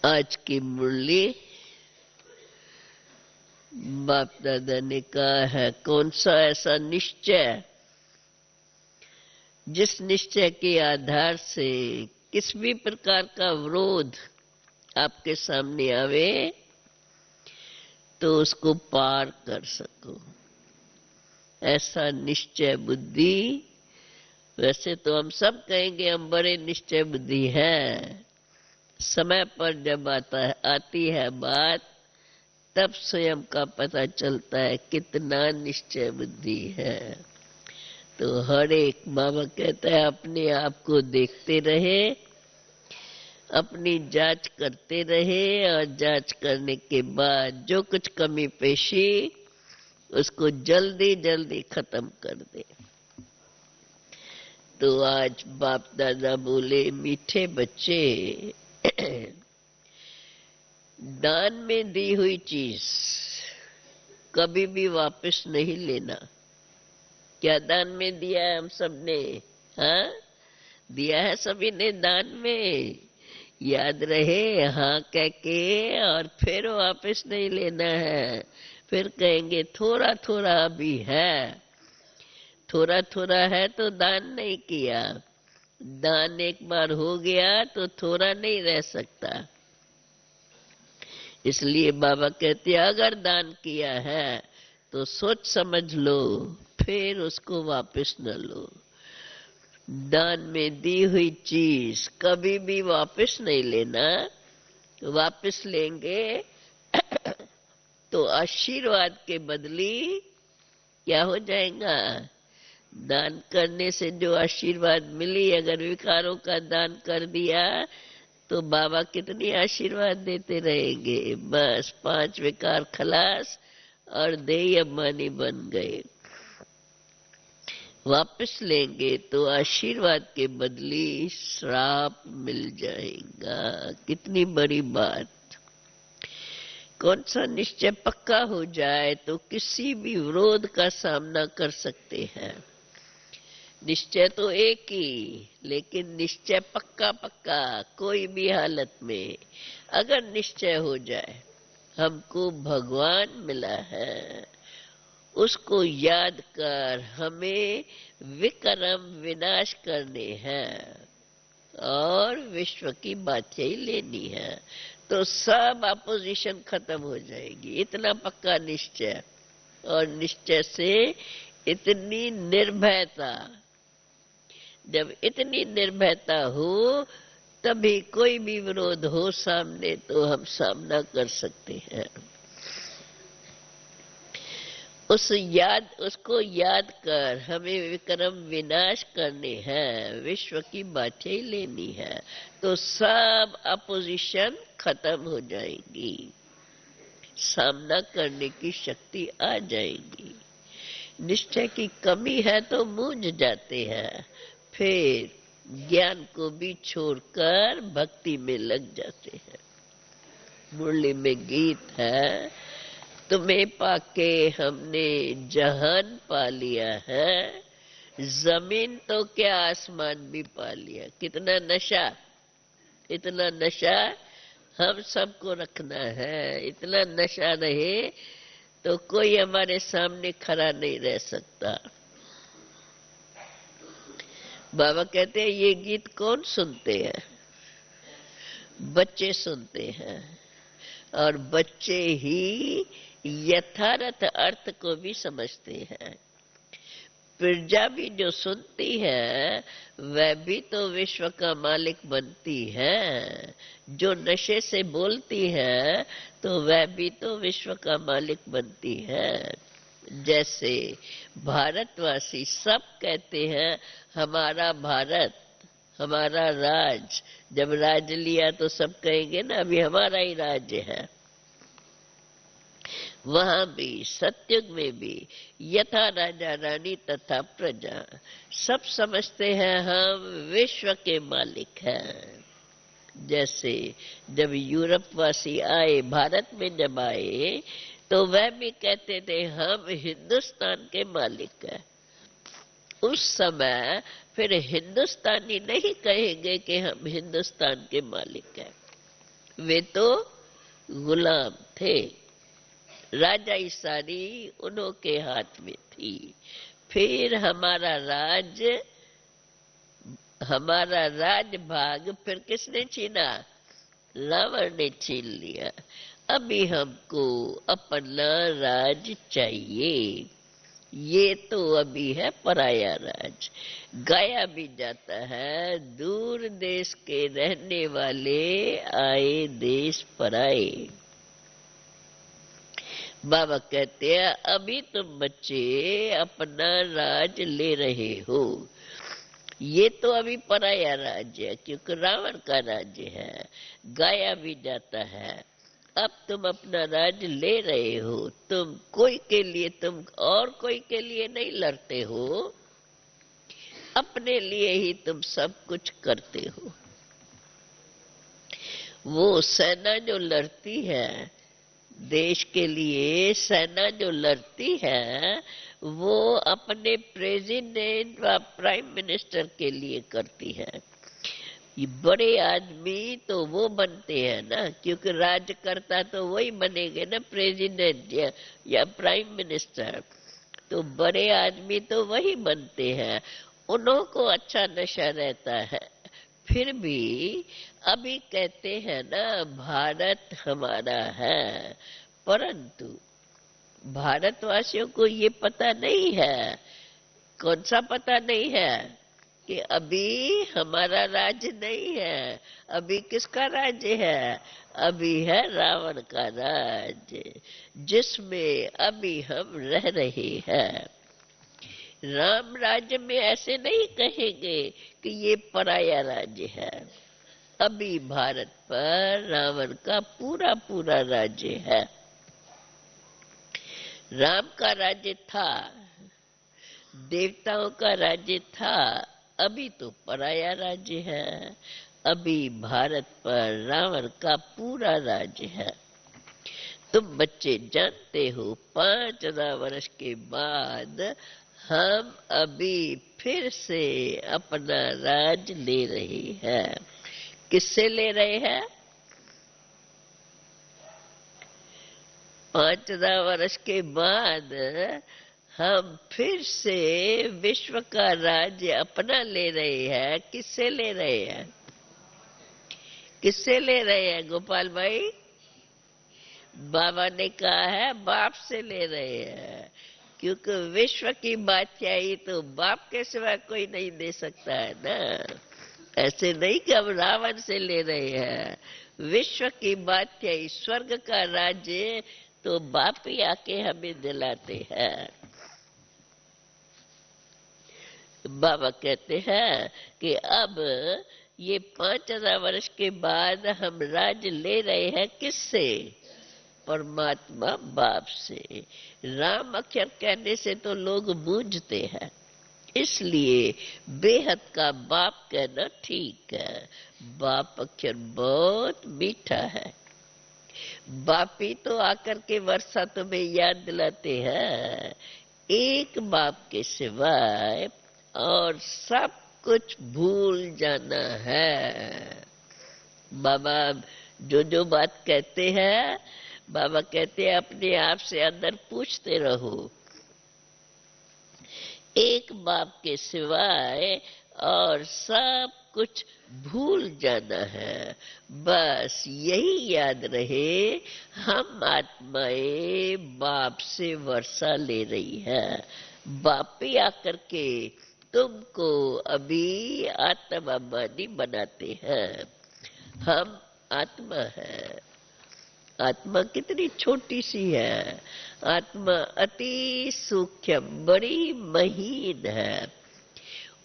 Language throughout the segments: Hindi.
आज की मुरली बाप दादा ने कहा है, कौन सा ऐसा निश्चय जिस निश्चय के आधार से किस भी प्रकार का विरोध आपके सामने आवे तो उसको पार कर सको। ऐसा निश्चय बुद्धि। वैसे तो हम सब कहेंगे हम बड़े निश्चय बुद्धि हैं, समय पर जब आती है बात तब स्वयं का पता चलता है कितना निश्चय बुद्धि है। तो हर एक बाबा कहता है अपने आप को देखते रहे, अपनी जांच करते रहे और जांच करने के बाद जो कुछ कमी पेशी उसको जल्दी जल्दी खत्म कर दे। तो आज बाप दादा बोले, मीठे बच्चे, दान में दी हुई चीज कभी भी वापस नहीं लेना। क्या दान में दिया है हम सब ने? हाँ, दिया है सभी ने दान में। याद रहे, हाँ कह के और फिर वापस नहीं लेना है। फिर कहेंगे थोड़ा थोड़ा अभी है, थोड़ा थोड़ा है तो दान नहीं किया। दान एक बार हो गया तो थोड़ा नहीं रह सकता। इसलिए बाबा कहते हैं अगर दान किया है तो सोच समझ लो, फिर उसको वापस न लो। दान में दी हुई चीज कभी भी वापस नहीं लेना। वापस लेंगे तो आशीर्वाद के बदली क्या हो जाएगा? दान करने से जो आशीर्वाद मिली, अगर विकारों का दान कर दिया तो बाबा कितनी आशीर्वाद देते रहेंगे। बस 5 विकार खलास और देय अभिमानी बन गए। वापस लेंगे तो आशीर्वाद के बदली श्राप मिल जाएगा। कितनी बड़ी बात। कौन सा निश्चय पक्का हो जाए तो किसी भी विरोध का सामना कर सकते हैं। निश्चय तो एक ही, लेकिन निश्चय पक्का पक्का कोई भी हालत में अगर निश्चय हो जाए हमको भगवान मिला है, उसको याद कर हमें विक्रम विनाश करने हैं और विश्व की बादशाही लेनी है, तो सब अपोजिशन खत्म हो जाएगी। इतना पक्का निश्चय। और निश्चय से इतनी निर्भयता। जब इतनी निर्भयता हो तभी कोई भी विरोध हो सामने तो हम सामना कर सकते हैं। उसको याद कर हमें विक्रम विनाश करने हैं, विश्व की बादशाही लेनी है, तो सब अपोजिशन खत्म हो जाएगी, सामना करने की शक्ति आ जाएगी। निश्चय की कमी है तो मूंझ जाते हैं, फिर ज्ञान को भी छोड़कर भक्ति में लग जाते हैं। मुरली में गीत है, तुम्हें पाके हमने जहान पा लिया है, जमीन तो क्या आसमान भी पा लिया। कितना नशा, इतना नशा हम सबको रखना है। इतना नशा रहे तो कोई हमारे सामने खड़ा नहीं रह सकता। बाबा कहते हैं ये गीत कौन सुनते हैं? बच्चे सुनते हैं, और बच्चे ही यथार्थ अर्थ को भी समझते हैं। प्रजा भी जो सुनती है वह भी तो विश्व का मालिक बनती है। जो नशे से बोलती है तो वह भी तो विश्व का मालिक बनती है। जैसे भारतवासी सब कहते हैं हमारा भारत, हमारा राज। जब राज लिया तो सब कहेंगे ना अभी हमारा ही राज्य है। वहां भी सत्युग में भी यथा राजा रानी तथा प्रजा, सब समझते हैं हम विश्व के मालिक हैं। जैसे जब यूरोप वासी आए, भारत में जब आए तो वह भी कहते थे हम हिंदुस्तान के मालिक हैं। उस समय फिर हिंदुस्तानी नहीं कहेंगे कि हम हिंदुस्तान के मालिक हैं, वे तो गुलाम थे, राजाई सारी उन्हों के हाथ में थी। फिर हमारा राज भाग फिर किसने छीना? रावण ने छीन लिया। अभी हमको अपना राज चाहिए। ये तो अभी है पराया राज, गाया भी जाता है, दूर देश के रहने वाले आए देश पराए। बाबा कहते हैं अभी तुम बच्चे अपना राज ले रहे हो, ये तो अभी पराया राज्य है, क्योंकि रावण का राज्य है, गाया भी जाता है। अब तुम अपना राज ले रहे हो, तुम कोई के लिए, तुम और कोई के लिए नहीं लड़ते हो, अपने लिए ही तुम सब कुछ करते हो। वो सेना जो लड़ती है देश के लिए, सेना जो लड़ती है वो अपने प्रेसिडेंट व प्राइम मिनिस्टर के लिए करती है। ये बड़े आदमी तो वो बनते हैं ना, क्योंकि राज्यकर्ता तो वही बनेंगे ना, प्रेसिडेंट या प्राइम मिनिस्टर। तो बड़े आदमी तो वही बनते हैं, उन्हों को अच्छा नशा रहता है। फिर भी अभी कहते हैं ना भारत हमारा है, परंतु भारतवासियों को ये पता नहीं है। कौन सा पता नहीं है? कि अभी हमारा राज्य नहीं है। अभी किसका राज्य है? अभी है रावण का राज्य, जिसमें अभी हम रह रहे हैं। राम राज्य में ऐसे नहीं कहेंगे कि ये पराया राज्य है। अभी भारत पर रावण का पूरा पूरा राज्य है। राम का राज्य था, देवताओं का राज्य था, अभी तो पराया राज्य है। अभी भारत पर रावण का पूरा राज्य है। तुम बच्चे जानते हो 5000 वर्ष के बाद हम अभी फिर से अपना राज ले रहे हैं। किससे ले रहे हैं? 5000 वर्ष के बाद हम फिर से विश्व का राज्य अपना ले रहे हैं। किससे ले रहे हैं? किससे ले रहे हैं गोपाल भाई? बाबा ने कहा है बाप से ले रहे हैं, क्योंकि विश्व की बादशाही तो बाप के सिवा कोई नहीं दे सकता है ना। ऐसे नहीं कि हम रावण से ले रहे हैं। विश्व की बादशाही, स्वर्ग का राज्य तो बाप ही आके हमें दिलाते हैं। बाबा कहते हैं कि अब ये 5000 वर्ष के बाद हम राज ले रहे हैं। किससे? परमात्मा बाप से। राम अक्षर कहने से तो लोग मूंझते हैं, इसलिए बेहद का बाप कहना ठीक है। बाप अक्षर बहुत मीठा है। बाप ही तो आकर के वर्षा तुम्हें याद दिलाते हैं। एक बाप के सिवाय और सब कुछ भूल जाना है। बाबा जो जो बात कहते हैं, बाबा कहते हैं अपने आप से अंदर पूछते रहो। एक बाप के सिवाय और सब कुछ भूल जाना है। बस यही याद रहे, हम आत्माएं बाप से वर्षा ले रही है। बाप ही आकर के तुमको अभी आत्मामानी बनाते हैं। हम आत्मा है। आत्मा कितनी छोटी सी है। आत्मा अति सूक्ष्म, बड़ी महीन है।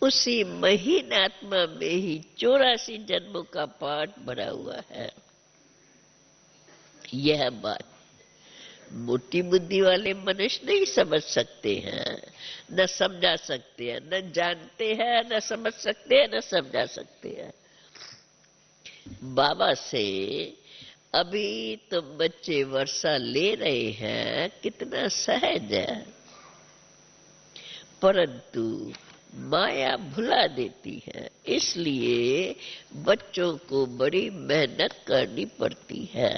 उसी महीन आत्मा में ही 84 जन्मों का पाठ भरा हुआ है। यह बात मोटी बुद्धि वाले मनुष्य नहीं समझ सकते हैं, न समझा सकते हैं, न जानते हैं, न समझ सकते हैं, न समझा सकते हैं। बाबा से अभी तुम बच्चे वर्षा ले रहे हैं, कितना सहज है। परंतु माया भुला देती है। इसलिए बच्चों को बड़ी मेहनत करनी पड़ती है।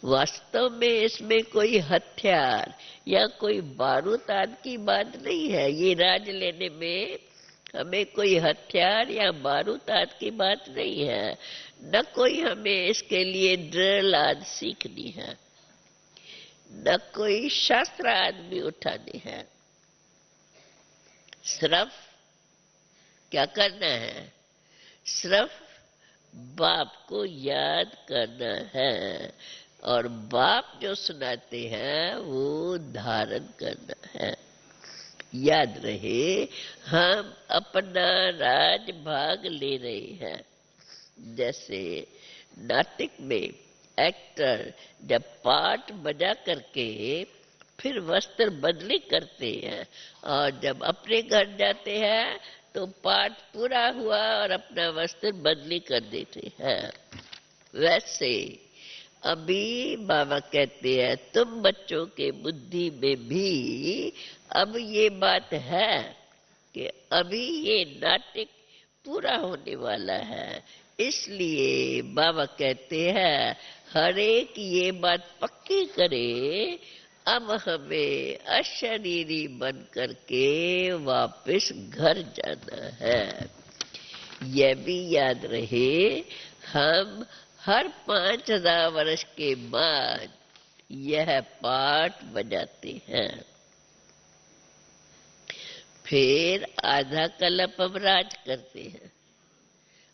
वास्तव में इसमें कोई हथियार या कोई बारूद आदि की बात नहीं है। ये राज लेने में हमें कोई हथियार या बारूद आदि की बात नहीं है, न कोई हमें इसके लिए ड्रिल आदि सीखनी है, न कोई शास्त्र आदि भी उठाने हैं। सिर्फ क्या करना है? सिर्फ बाप को याद करना है और बाप जो सुनाते हैं वो धारण करना है। याद रहे, हम अपना राज भाग ले रहे हैं। जैसे नाटक में एक्टर जब पाठ बजा करके फिर वस्त्र बदली करते हैं और जब अपने घर जाते हैं तो पाठ पूरा हुआ और अपना वस्त्र बदली कर देते हैं। वैसे अभी बाबा कहते हैं तुम बच्चों के बुद्धि में भी अब ये बात है कि अभी ये नाटक पूरा होने वाला है। इसलिए बाबा कहते हैं हर एक ये बात पक्की करे, अब हमें अशरीरी बन करके वापस घर जाना है। यह भी याद रहे, हम हर 5000 वर्ष के बाद यह पाठ बजाते हैं। फिर आधा कल्प हम राज करते हैं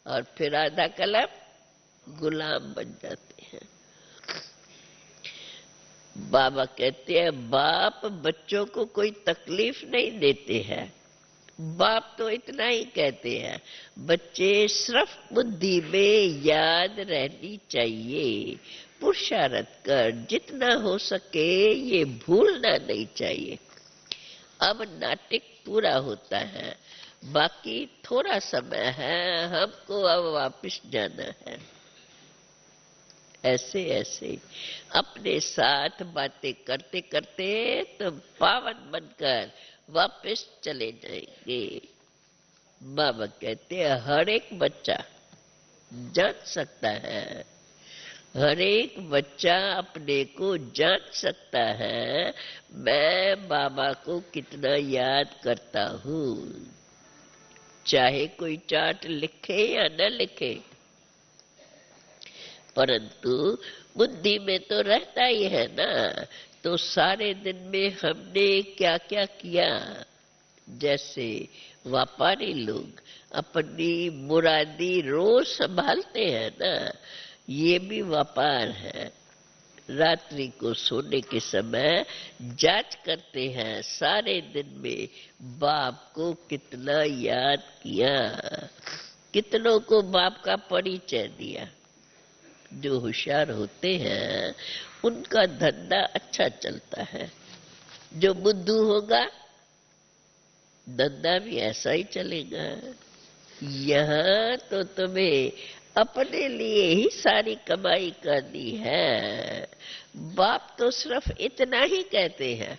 और फिर आधा कल्प गुलाम बन जाते हैं। बाबा कहते हैं बाप बच्चों को कोई तकलीफ नहीं देते हैं। बाप तो इतना ही कहते हैं, बच्चे सिर्फ बुद्धि में याद रहनी चाहिए। पुरुषार्थ कर जितना हो सके ये भूलना नहीं चाहिए। अब नाटक पूरा होता है, बाकी थोड़ा समय है, हमको अब वापस जाना है। ऐसे ऐसे अपने साथ बातें करते करते तुम पावन बनकर वापस चले जाएंगे। बाबा कहते हैं हर एक बच्चा जान सकता है, हर एक बच्चा अपने को जान सकता है मैं बाबा को कितना याद करता हूँ। चाहे कोई चार्ट लिखे या न लिखे, परंतु बुद्धि में तो रहता ही है ना। तो सारे दिन में हमने क्या क्या किया। जैसे व्यापारी लोग अपनी मुरादी रोज संभालते हैं ना, ये भी व्यापार है। रात्रि को सोने के समय जांच करते हैं सारे दिन में बाप को कितना याद किया, कितनों को बाप का परिचय दिया। जो होशियार होते हैं उनका धंधा अच्छा चलता है। जो बुद्धू होगा धंधा भी ऐसा ही चलेगा। यहाँ तो तुम्हें अपने लिए ही सारी कमाई करनी है। बाप तो सिर्फ इतना ही कहते हैं,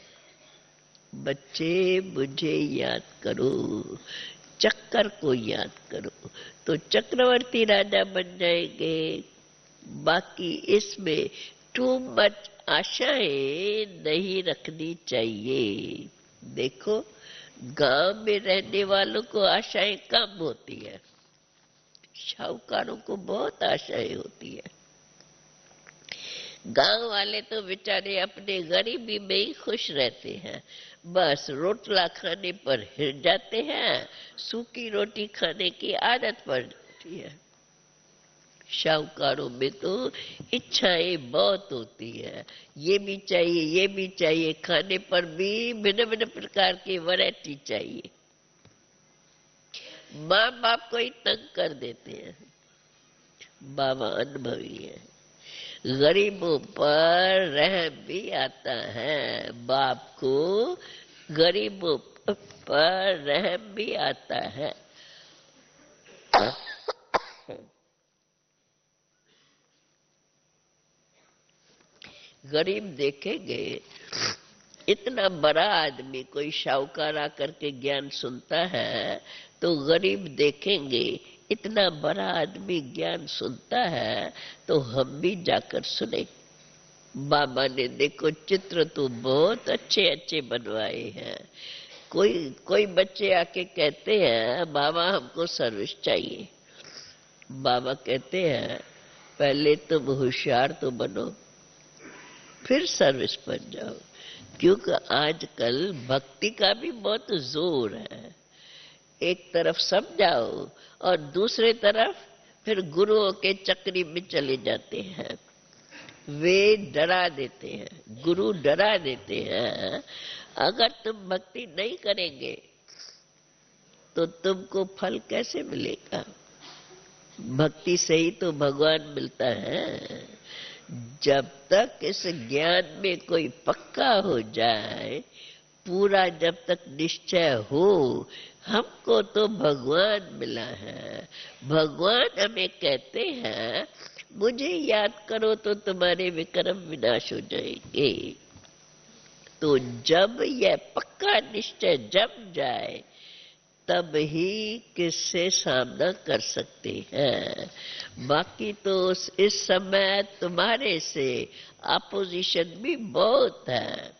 बच्चे मुझे याद करो, चक्कर को याद करो, तो चक्रवर्ती राजा बन जाएंगे। बाकी इसमें टू मच आशाएं नहीं रखनी चाहिए। देखो गांव में रहने वालों को आशाएं कम होती है, शाहूकारों को बहुत आशाएं होती है। गांव वाले तो बेचारे अपने गरीबी में ही खुश रहते हैं, बस रोटला खाने पर हिर जाते हैं, सूखी रोटी खाने की आदत पड़ जाती है। शाहूकारों में तो इच्छाएं बहुत होती है, ये भी चाहिए ये भी चाहिए, खाने पर भी भिन्न भिन्न प्रकार की वैरायटी चाहिए। माँ बाप को ही तंग कर देते हैं। बाबा अनुभवी है, गरीबों पर रहम भी आता है। बाप को गरीबों पर रहम भी आता है। गरीब देखेंगे इतना बड़ा आदमी कोई शाहूकार आकर के ज्ञान सुनता है तो गरीब देखेंगे, इतना बड़ा आदमी ज्ञान सुनता है तो हम भी जाकर सुने। बाबा ने देखो चित्र तो बहुत अच्छे अच्छे बनवाए हैं। कोई कोई बच्चे आके कहते हैं बाबा हमको सर्विस चाहिए। बाबा कहते हैं पहले तुम होशियार तो बनो, फिर सर्विस पर जाओ, क्योंकि आजकल भक्ति का भी बहुत जोर है। एक तरफ समझाओ और दूसरे तरफ फिर गुरुओं के चक्री में चले जाते हैं। वे डरा देते हैं, गुरु डरा देते हैं, अगर तुम भक्ति नहीं करेंगे तो तुमको फल कैसे मिलेगा। भक्ति से ही तो भगवान मिलता है। जब तक इस ज्ञान में कोई पक्का हो जाए, पूरा जब तक निश्चय हो हमको तो भगवान मिला है। भगवान हमें कहते हैं मुझे याद करो तो तुम्हारे विक्रम विनाश हो जाएंगे। तो जब यह पक्का निश्चय जम जाए तब ही किससे सामना कर सकते हैं। बाकी तो इस समय तुम्हारे से अपोजिशन भी बहुत है।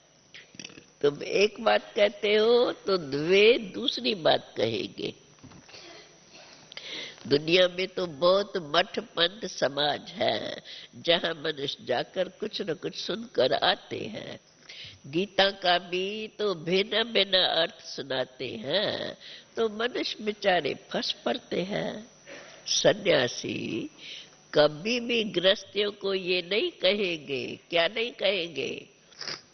तुम एक बात कहते हो तो वे दूसरी बात कहेंगे। दुनिया में तो बहुत मठ पंथ समाज है जहां मनुष्य जाकर कुछ न कुछ सुनकर आते हैं। गीता का भी तो भिन्न भिन्न अर्थ सुनाते हैं तो मनुष्य बेचारे फंस पड़ते हैं। सन्यासी कभी भी गृहस्थियों को ये नहीं कहेंगे, क्या नहीं कहेंगे,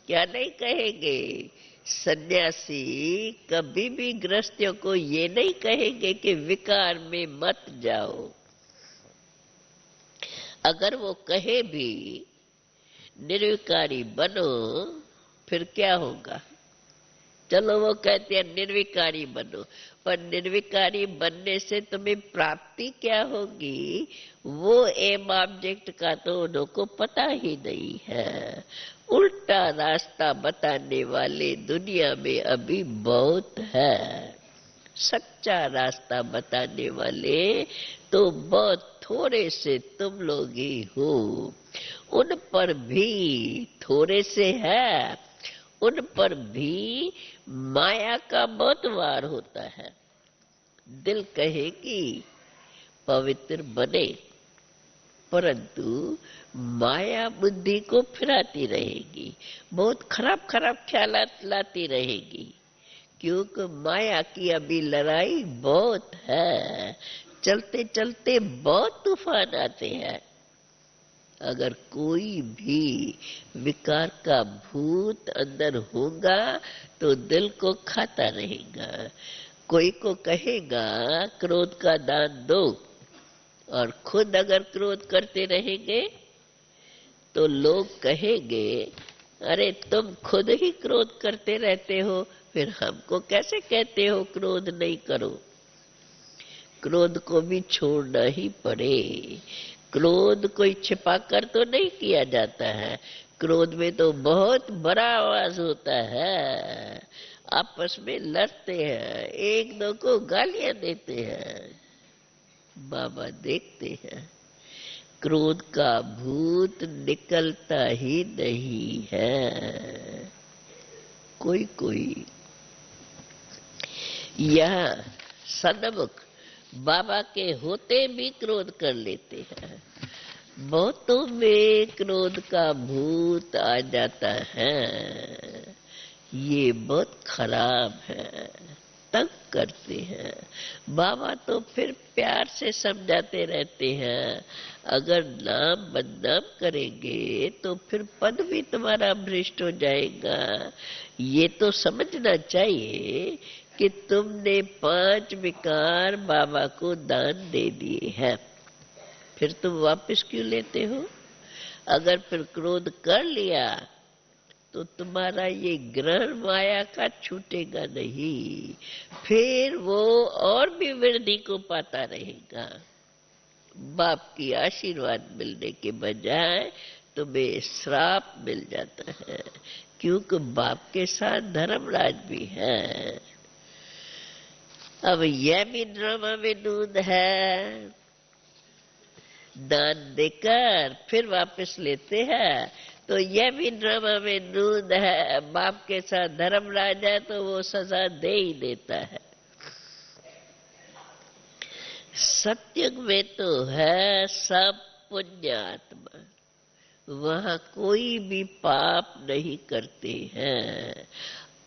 क्या नहीं कहेंगे। सन्यासी कभी भी गृहस्थियों को ये नहीं कहेंगे कि विकार में मत जाओ। अगर वो कहे भी निर्विकारी बनो, फिर क्या होगा। चलो वो कहते हैं निर्विकारी बनो, पर निर्विकारी बनने से तुम्हें प्राप्ति क्या होगी वो एम ऑब्जेक्ट का तो उनको पता ही नहीं है। उल्टा रास्ता बताने वाले दुनिया में अभी बहुत है। सच्चा रास्ता बताने वाले तो बहुत थोड़े से तुम लोग ही हो। उन पर भी थोड़े से है, उन पर भी माया का बहुत वार होता है। दिल कहे कि पवित्र बने, परंतु माया बुद्धि को फिराती रहेगी, बहुत खराब खराब ख्यालात लाती रहेगी, क्योंकि माया की अभी लड़ाई बहुत है। चलते चलते बहुत तूफान आते हैं। अगर कोई भी विकार का भूत अंदर होगा तो दिल को खाता रहेगा। कोई को कहेगा क्रोध का दान दो, और खुद अगर क्रोध करते रहेंगे तो लोग कहेंगे अरे तुम खुद ही क्रोध करते रहते हो, फिर हमको कैसे कहते हो क्रोध नहीं करो। क्रोध को भी छोड़ना ही पड़े। क्रोध कोई छिपा कर तो नहीं किया जाता है। क्रोध में तो बहुत बड़ा आवाज होता है। आपस में लड़ते हैं, एक दो को गालियां देते हैं। बाबा देखते हैं क्रोध का भूत निकलता ही नहीं है। कोई कोई यह सन्मुख बाबा के होते भी क्रोध कर लेते हैं। बहुतों में क्रोध का भूत आ जाता है। ये बहुत खराब है, तंग करते हैं। बाबा तो फिर प्यार से समझाते रहते हैं अगर नाम बदनाम करेंगे तो फिर पद भी तुम्हारा भ्रष्ट हो जाएगा। ये तो समझना चाहिए कि तुमने 5 विकार बाबा को दान दे दिए हैं, फिर तुम वापस क्यों लेते हो। अगर फिर क्रोध कर लिया तो तुम्हारा ये ग्रहण माया का छूटेगा नहीं, फिर वो और भी वृद्धि को पाता रहेगा। बाप की आशीर्वाद मिलने के बजाय तुम्हें श्राप मिल जाता है क्योंकि बाप के साथ धर्मराज भी है। अब यह भी ड्रामा में दूध है, दान देकर फिर वापस लेते हैं, तो यह भी ड्रामा में दूध है। बाप के साथ धर्मराज है तो वो सजा दे ही देता है। सत्युग में तो है सब पुण्यात्मा, वहां कोई भी पाप नहीं करते हैं।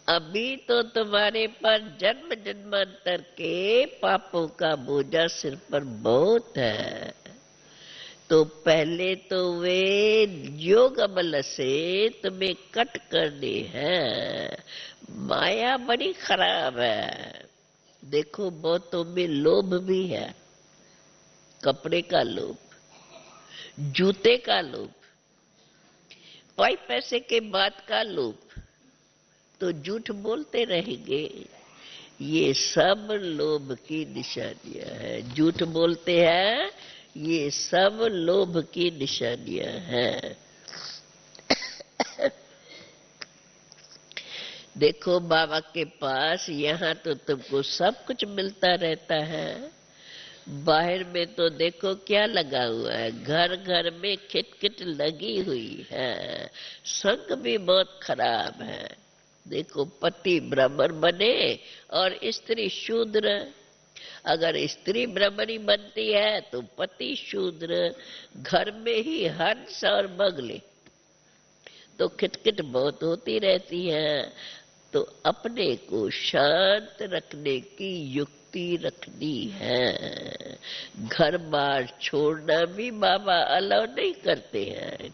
अभी तो तुम्हारे पर जन्म जन्मांतर के पापों का बोझा सिर पर बहुत है, तो पहले तो वे योग बल से तुम्हें कट करने हैं। माया बड़ी खराब है। देखो बहुतों में लोभ भी है, कपड़े का लोभ, जूते का लोभ, पाई पैसे के बाद का लोभ, तो झूठ बोलते रहेंगे। ये सब लोभ की निशानियां हैं। झूठ बोलते हैं, ये सब लोभ की निशानियां हैं। देखो बाबा के पास यहाँ तो तुमको सब कुछ मिलता रहता है, बाहर में तो देखो क्या लगा हुआ है, घर घर में खिटखिट लगी हुई है। संग भी बहुत खराब है। देखो पति ब्राह्मण बने और स्त्री शूद्र। अगर स्त्री ब्राह्मणी बनती है तो पति शूद्र, घर में ही हंस और बगले, तो खिटखिट बहुत होती रहती है। तो अपने को शांत रखने की युक्ति रखनी है। घर बार छोड़ना भी बाबा अलाउ नहीं करते हैं।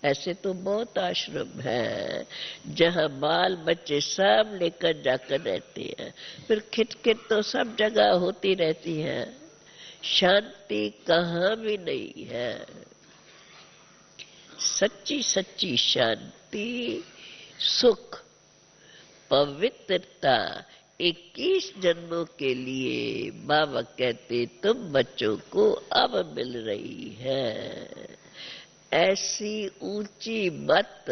ऐसे तो बहुत आश्रम है जहां बाल बच्चे सब लेकर जाकर रहते हैं, फिर खिटखिट तो सब जगह होती रहती है, शांति कहाँ भी नहीं है। सच्ची सच्ची शांति, सुख, पवित्रता 21 जन्मों के लिए बाबा कहते तुम बच्चों को अब मिल रही है। ऐसी ऊंची मत,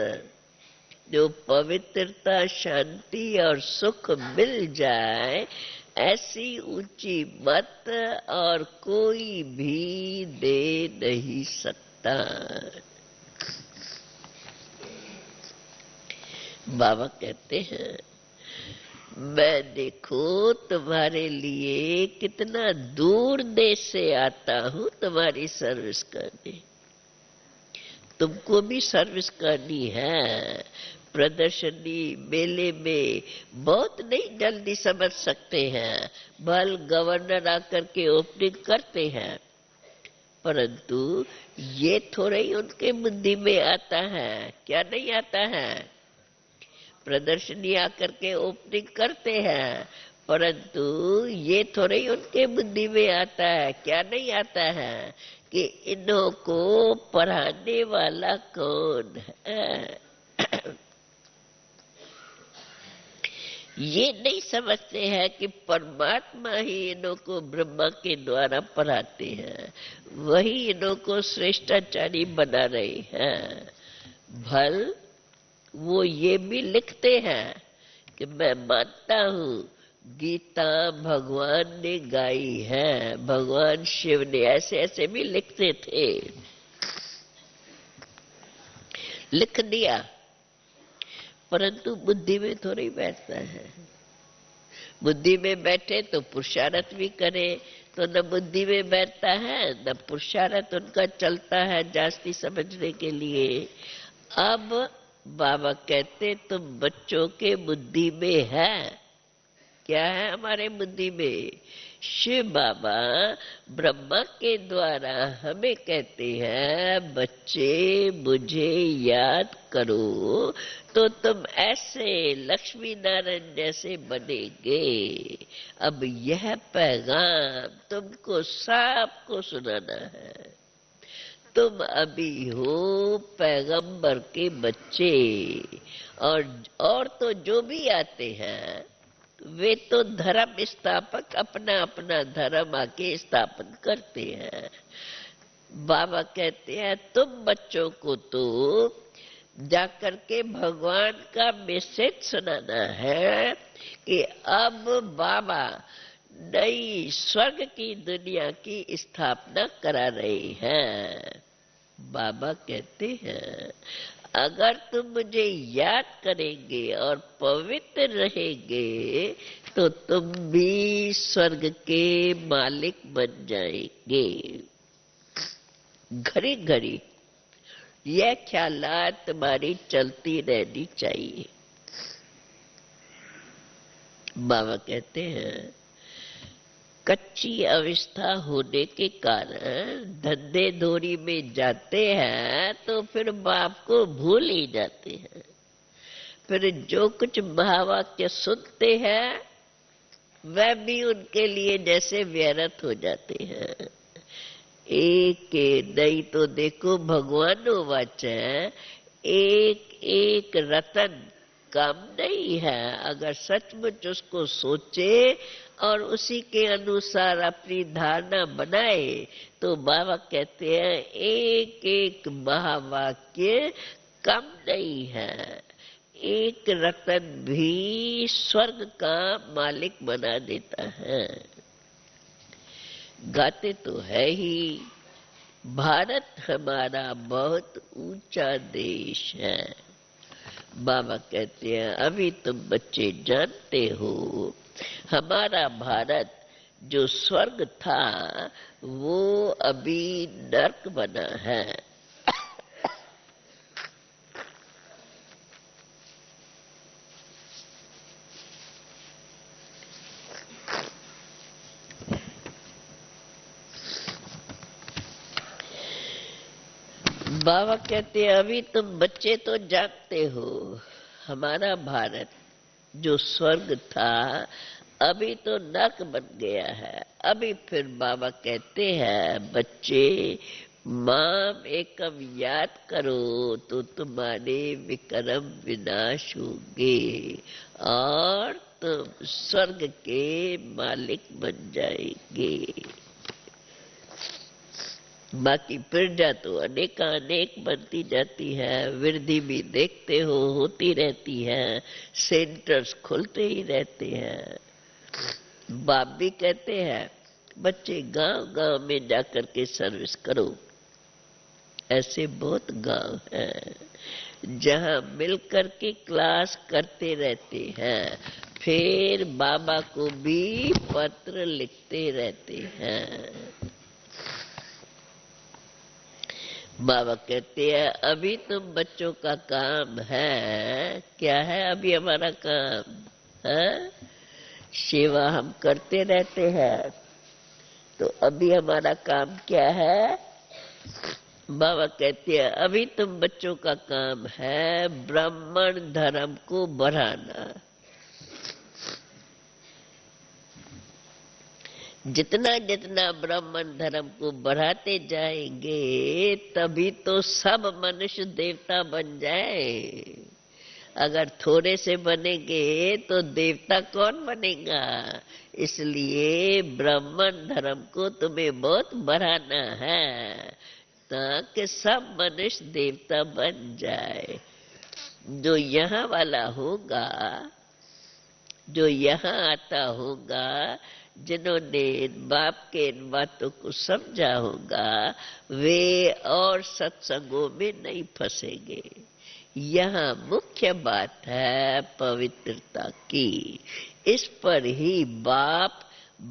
जो पवित्रता, शांति और सुख मिल जाए, ऐसी ऊंची मत और कोई भी दे नहीं सकता। बाबा कहते हैं मैं देखो तुम्हारे लिए कितना दूर देश से आता हूं तुम्हारी सर्विस करने। तुमको भी सर्विस करनी है। प्रदर्शनी मेले में बहुत नहीं जल्दी समझ सकते हैं, भल गवर्नर आकर के ओपनिंग करते हैं, परंतु ये थोड़ा ही उनके बुद्धि में आता है। क्या नहीं आता है? प्रदर्शनी आकर के ओपनिंग करते हैं, परंतु ये थोड़ा ही उनके बुद्धि में आता है। क्या नहीं आता है कि इन्हों को पढ़ाने वाला कौन है। ये नहीं समझते हैं कि परमात्मा ही इन्हों को ब्रह्मा के द्वारा पढ़ाते हैं, वही इन्हों को श्रेष्ठाचारी बना रहे हैं। भल वो ये भी लिखते हैं कि मैं मानता हूं गीता भगवान ने गाई है, भगवान शिव ने, ऐसे ऐसे भी लिखते थे। लिख दिया, परंतु बुद्धि में थोड़ी बैठता है। बुद्धि में बैठे तो पुरुषार्थ भी करे, तो न बुद्धि में बैठता है न पुरुषार्थ उनका चलता है जास्ती समझने के लिए। अब बाबा कहते तुम बच्चों के बुद्धि में है। क्या है हमारे बुद्धि में? शिव बाबा ब्रह्मा के द्वारा हमें कहते हैं बच्चे मुझे याद करो तो तुम ऐसे लक्ष्मी नारायण जैसे बनेंगे। अब यह पैगाम तुमको सबको सुनाना है। तुम अभी हो पैगंबर के बच्चे, और तो जो भी आते हैं वे तो धर्म स्थापक अपना अपना धर्म आके स्थापन करते हैं। बाबा कहते हैं तुम बच्चों को तो जाकर के भगवान का मैसेज सुनाना है कि अब बाबा नई स्वर्ग की दुनिया की स्थापना करा रहे हैं। बाबा कहते हैं अगर तुम मुझे याद करेंगे और पवित्र रहेंगे तो तुम भी स्वर्ग के मालिक बन जाएंगे। घड़ी घड़ी यह ख्यालात तुम्हारी चलती रहनी चाहिए। बाबा कहते हैं कच्ची अवस्था होने के कारण धंधे धोरी में जाते हैं तो फिर बाप को भूल ही जाते हैं। फिर जो कुछ महावाक्य सुनते हैं वह भी उनके लिए जैसे व्यर्थ हो जाते हैं। एक नहीं तो देखो भगवान वाच एक एक रतन कम नहीं है। अगर सचमुच उसको सोचे और उसी के अनुसार अपनी धारणा बनाए तो बाबा कहते हैं एक एक महावाक्य कम नहीं है। एक रतन भी स्वर्ग का मालिक बना देता है। गाते तो है ही भारत हमारा बहुत ऊंचा देश है। बाबा कहते हैं अभी तुम बच्चे जानते हो हमारा भारत जो स्वर्ग था वो अभी नर्क बना है। बाबा कहते हैं अभी तुम बच्चे तो जानते हो हमारा भारत जो स्वर्ग था अभी तो नर्क बन गया है। अभी फिर बाबा कहते हैं बच्चे माम एकम याद करो तो तुम्हारे विक्रम विनाश होंगे और तुम स्वर्ग के मालिक बन जाएंगे। बाकी प्रजा तो अनेक बनती जाती है। वृद्धि भी देखते हो होती रहती है। सेंटर्स खुलते ही रहते हैं। बाप भी कहते हैं बच्चे गांव गांव में जाकर के सर्विस करो। ऐसे बहुत गांव हैं जहां मिलकर के क्लास करते रहते हैं फिर बाबा को भी पत्र लिखते रहते हैं। बाबा कहते हैं अभी तुम बच्चों का काम है क्या है। अभी हमारा काम है सेवा हम करते रहते हैं। तो अभी हमारा काम क्या है। बाबा कहते हैं अभी तुम बच्चों का काम है ब्राह्मण धर्म को बढ़ाना। जितना जितना ब्राह्मण धर्म को बढ़ाते जाएंगे तभी तो सब मनुष्य देवता बन जाए। अगर थोड़े से बनेंगे तो देवता कौन बनेगा। इसलिए ब्राह्मण धर्म को तुम्हें बहुत बढ़ाना है ताकि सब मनुष्य देवता बन जाए। जो यहाँ वाला होगा जो यहाँ आता होगा जिन्होंने बाप के इन बातों को समझा होगा वे और सत्संगों में नहीं फंसेंगे। यहाँ मुख्य बात है पवित्रता की। इस पर ही बाप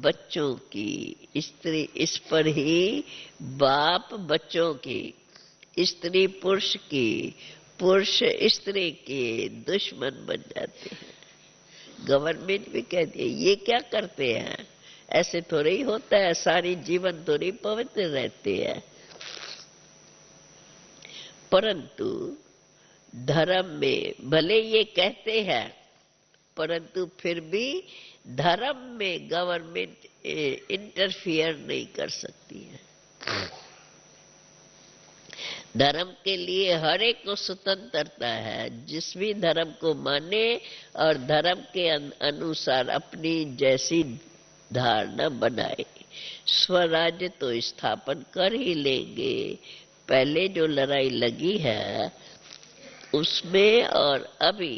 बच्चों की स्त्री इस पर ही बाप बच्चों की स्त्री पुरुष की पुरुष स्त्री के दुश्मन बन जाते हैं। गवर्नमेंट भी कहती है ये क्या करते हैं। ऐसे थोड़ा ही होता है। सारी जीवन थोड़ी पवित्र रहते हैं। परंतु धर्म में भले ये कहते हैं परंतु फिर भी धर्म में गवर्नमेंट इंटरफियर नहीं कर सकती है। धर्म के लिए हर एक को स्वतंत्रता है। जिस भी धर्म को माने और धर्म के अनुसार अपनी जैसी धारणा बनाए। स्वराज्य तो स्थापन कर ही लेंगे। पहले जो लड़ाई लगी है उसमें और अभी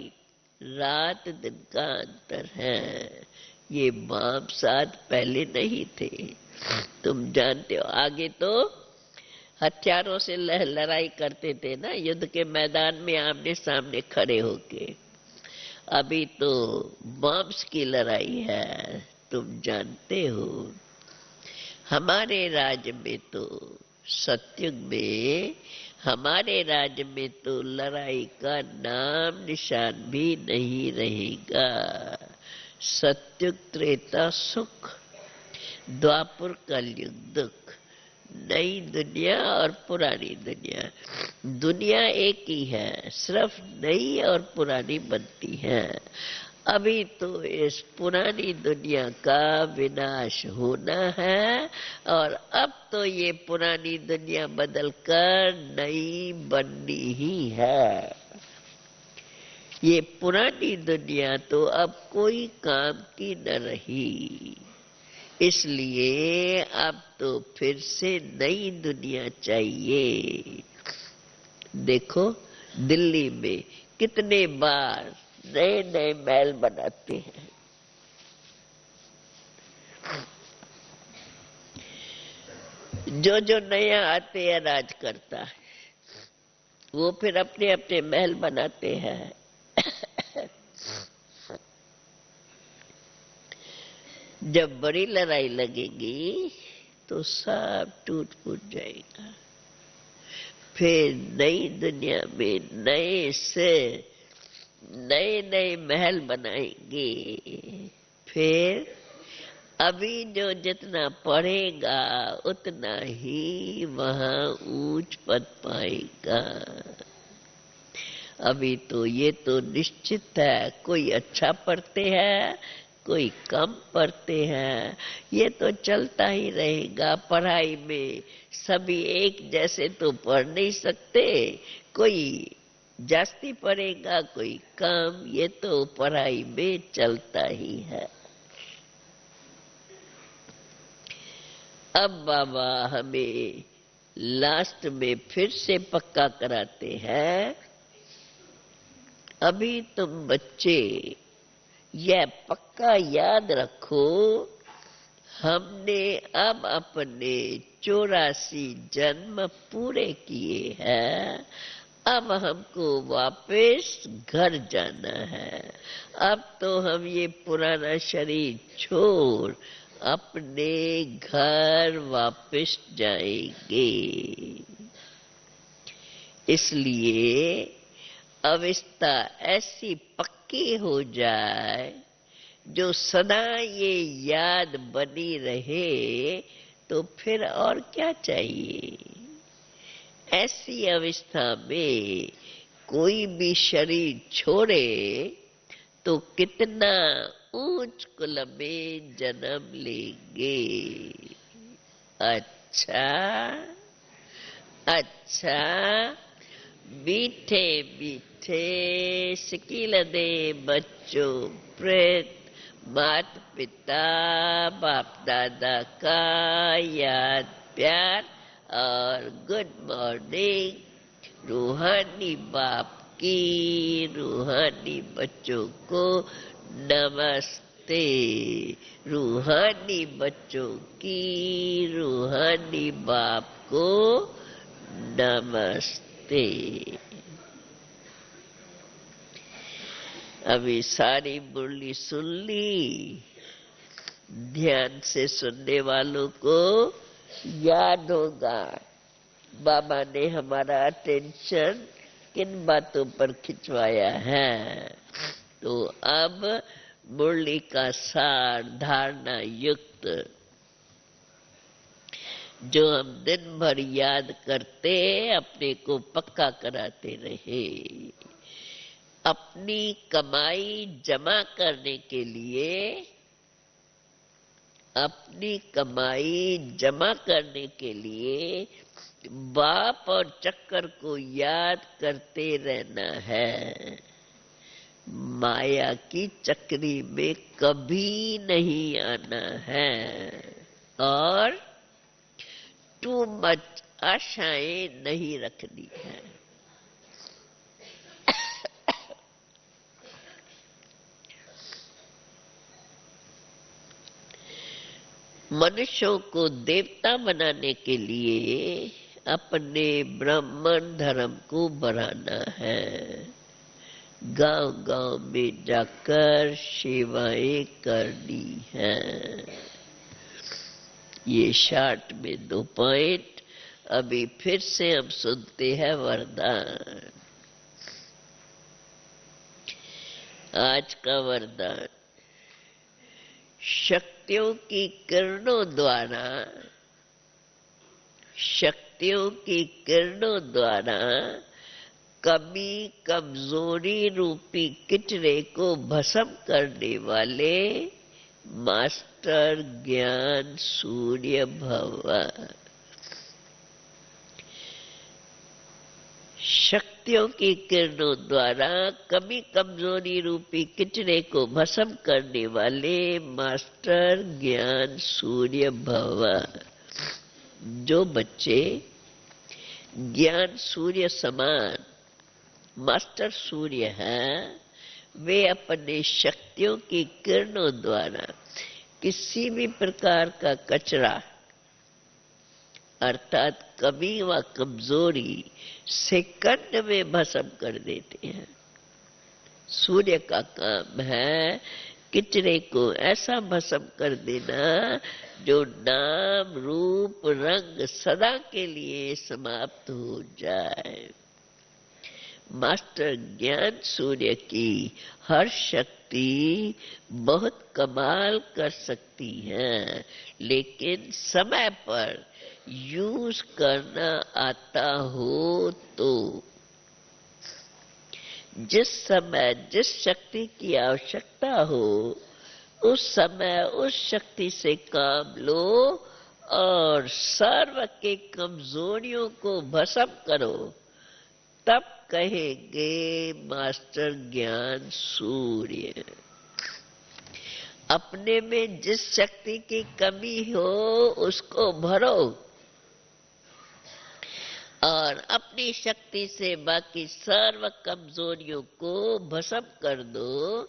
रात दिन का अंतर है। ये बाप साथ पहले नहीं थे, तुम जानते हो। आगे तो हथियारों से लड़ाई करते थे ना, युद्ध के मैदान में आमने सामने खड़े होके। अभी तो बॉम्ब्स की लड़ाई है, तुम जानते हो। हमारे राज्य में तो, सतयुग में हमारे राज्य में तो लड़ाई का नाम निशान भी नहीं रहेगा। सतयुग त्रेता सुख, द्वापर कलयुग दुख। नई दुनिया और पुरानी दुनिया, दुनिया एक ही है, सिर्फ नई और पुरानी बनती है। अभी तो इस पुरानी दुनिया का विनाश होना है, और अब तो ये पुरानी दुनिया बदलकर नई बननी ही है। ये पुरानी दुनिया तो अब कोई काम की न रही, इसलिए अब तो फिर से नई दुनिया चाहिए। देखो दिल्ली में कितने बार नए नए महल बनाते हैं। जो जो नया आते हैं राज करता है, वो फिर अपने अपने महल बनाते हैं। जब बड़ी लड़ाई लगेगी तो सब टूट फूट जाएगा। फिर नई दुनिया में नए से नए नए महल बनाएंगे। फिर अभी जो जितना पढ़ेगा उतना ही वहां ऊंच पद पाएगा। अभी तो ये तो निश्चित है, कोई अच्छा पढ़ते हैं, कोई कम पढ़ते हैं, ये तो चलता ही रहेगा। पढ़ाई में सभी एक जैसे तो पढ़ नहीं सकते, कोई जास्ती पढ़ेगा कोई कम, ये तो पढ़ाई में चलता ही है। अब बाबा हमें लास्ट में फिर से पक्का कराते हैं, अभी तुम बच्चे यह पक्का याद रखो, हमने अब अपने 84 जन्म पूरे किए हैं। अब हमको वापस घर जाना है। अब तो हम ये पुराना शरीर छोड़ अपने घर वापस जाएंगे। इसलिए अवस्था ऐसी पक्की हो जाए जो सदा ये याद बनी रहे, तो फिर और क्या चाहिए। ऐसी अवस्था में कोई भी शरीर छोड़े तो कितना ऊंच कुल में जन्म लेंगे। अच्छा अच्छा, मीठे मीठे सिकिल दे बच्चों प्रेत, मात पिता बाप दादा का याद प्यार और गुड मॉर्निंग। रूहानी बाप की रूहानी बच्चों को नमस्ते। रूहानी बच्चों की रूहानी बाप को नमस्ते। अभी सारी मुरली सुन ली, ध्यान से सुनने वालों को याद होगा बाबा ने हमारा अटेंशन किन बातों पर खिंचवाया है। तो अब मुरली का सार धारणा युक्त जो हम दिन भर याद करते, अपने को पक्का कराते रहे। अपनी कमाई जमा करने के लिए, अपनी कमाई जमा करने के लिए बाप और चक्कर को याद करते रहना है। माया की चक्री में कभी नहीं आना है, और टू मच आशाएं नहीं रखनी है। मनुष्यों को देवता बनाने के लिए अपने ब्राह्मण धर्म को बढ़ाना है। गांव गांव में जाकर सेवाएं करनी है। ये शार्ट में 2 पॉइंट। अभी फिर से हम सुनते हैं वरदान। आज का वरदान, शक्तियों की किरणों द्वारा कमी कमजोरी रूपी किचरे को भस्म करने वाले मास्टर ज्ञान सूर्य भव। शक्तियों की किरणों द्वारा कमी कमजोरी रूपी किचरे को भस्म करने वाले मास्टर ज्ञान सूर्य भव। जो बच्चे ज्ञान सूर्य समान मास्टर सूर्य हैं, वे अपने शक्तियों की किरणों द्वारा किसी भी प्रकार का कचरा अर्थात कमी व कमजोरी सेकंड में भस्म कर देते हैं। सूर्य का काम है किचरे को ऐसा भस्म कर देना जो नाम रूप रंग सदा के लिए समाप्त हो जाए। मास्टर ज्ञान सूर्य की हर शक्ति बहुत कमाल कर सकती है, लेकिन समय पर यूज करना आता हो तो। जिस समय जिस शक्ति की आवश्यकता हो उस समय उस शक्ति से काम लो और सर्व के कमजोरियों को भस्म करो, तब कहेंगे मास्टर ज्ञान सूर्य। अपने में जिस शक्ति की कमी हो उसको भरो और अपनी शक्ति से बाकी सर्व कमजोरियों को भस्म कर दो,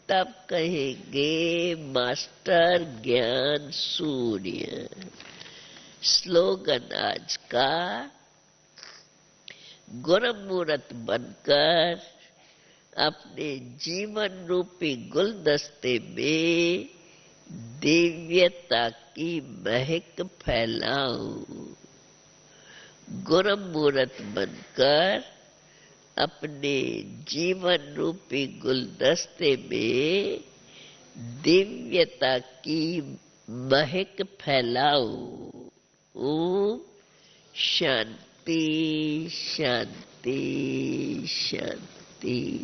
तब कहेंगे मास्टर ज्ञान सूर्य। स्लोगन आज का, गुरमुहूर्त बनकर अपने जीवन रूपी गुलदस्ते में दिव्यता की महक फैलाओ। गुरमुहूर्त बनकर अपने जीवन रूपी गुलदस्ते में दिव्यता की महक फैलाओ। ओम शांति शांति शांति।